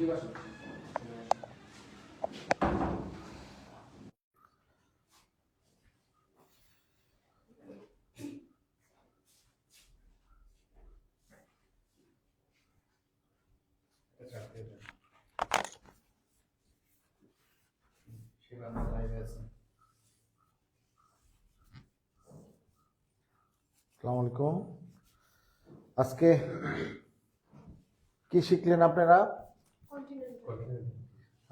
আসসালামু আলাইকুম। আজকে কি শিখলেন আপনারা?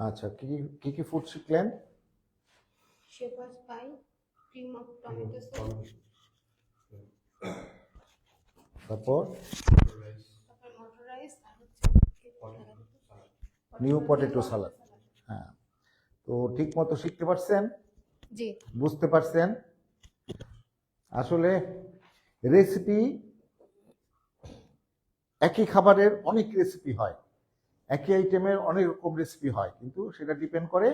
আচ্ছা, কি কি কি ফুড শিখলেন? শেপার্স পাই, ক্রিম অফ টমেটো সস, তারপর তারপর মটর রাইস আর নিউ পটেটো সালাদ। হ্যাঁ, তো ঠিক মতো শিখতে পারছেন? জি। বুঝতে পারছেন? আসলে রেসিপি, একই খাবারের অনেক রেসিপি হয়, একই আইটেমের অনেক রকম রেসিপি হয়, কিন্তু সেটা ডিপেন্ড করে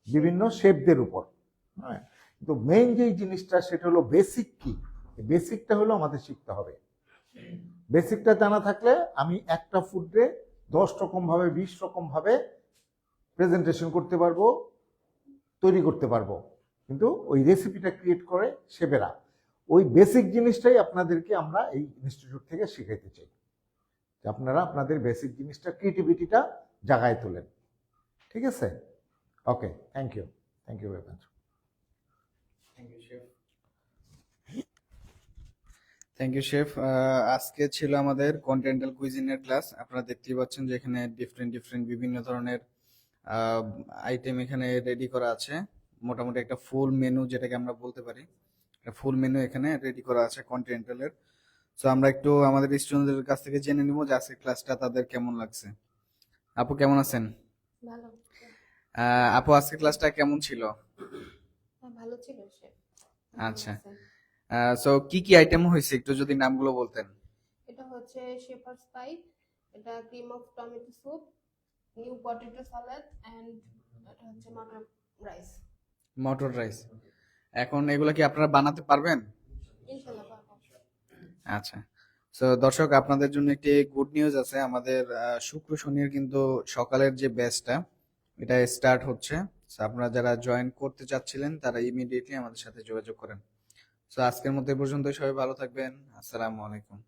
বিভিন্ন শেফদের উপর। হ্যাঁ, কিন্তু মেইন যেই জিনিসটা সেটা হলো বেসিক কি, বেসিকটা হলো আমাদের শিখতে হবে। বেসিকটা জানা থাকলে আমি একটা ফুডে 10 রকম ভাবে 20 রকম ভাবে প্রেজেন্টেশন করতে পারবো, তৈরি করতে পারবো, কিন্তু ওই রেসিপিটা ক্রিয়েট করে শেফেরা। ওই বেসিক জিনিসটাই আপনাদেরকে আমরা এই ইনস্টিটিউট থেকে শিখাইতে চাই, যে আপনারা আপনাদের বেসিক জিনিসটা, ক্রিয়েটিভিটিটা জাগায় তোলেন। ঠিক আছে? Okay, thank you very much. Thank you chef. আজকে ছিল আমাদের কন্টিনেন্টাল কুইজিনের ক্লাস। আপনারা দেখতেই পাচ্ছেন যে এখানে ডিফারেন্ট বিভিন্ন ধরনের আইটেম এখানে রেডি করা আছে। মোটামুটি একটা ফুল মেনু যেটাকে আমরা বলতে পারি, একটা ফুল মেনু এখানে রেডি করা আছে কন্টিনেন্টালের। সো আমরা একটু আমাদের স্টুডেন্টদের কাছ থেকে জেনে নিব যে আজকের ক্লাসটা তাদের কেমন লাগছে। আপু কেমন আছেন? ভালো। আপু আজকের ক্লাসটা কেমন ছিল? ভালো ছিল শেফ। আচ্ছা, সো কি কি আইটেম হয়েছে একটু যদি নামগুলো বলতেন। এটা হচ্ছে শেপার্স পাই, এটা cream of tomato soup, new potato salad and এটা হচ্ছে মটর রাইস। মটর রাইস। এখন এগুলো কি আপনারা বানাতে পারবেন? ইনশাআল্লাহ পারবো। আচ্ছা, সো দর্শক আপনাদের জন্য একটি গুড নিউজ আছে। আমাদের শুক্র শনির কিন্তু সকালের যে ব্যাচটা এটা স্টার্ট হচ্ছে। সো আপনারা যারা জয়েন করতে চাচ্ছিলেন তারা ইমিডিয়েটলি আমাদের সাথে যোগাযোগ করেন। সো আজকের মতো এই পর্যন্তই। সবাই ভালো থাকবেন। আসসালামু আলাইকুম।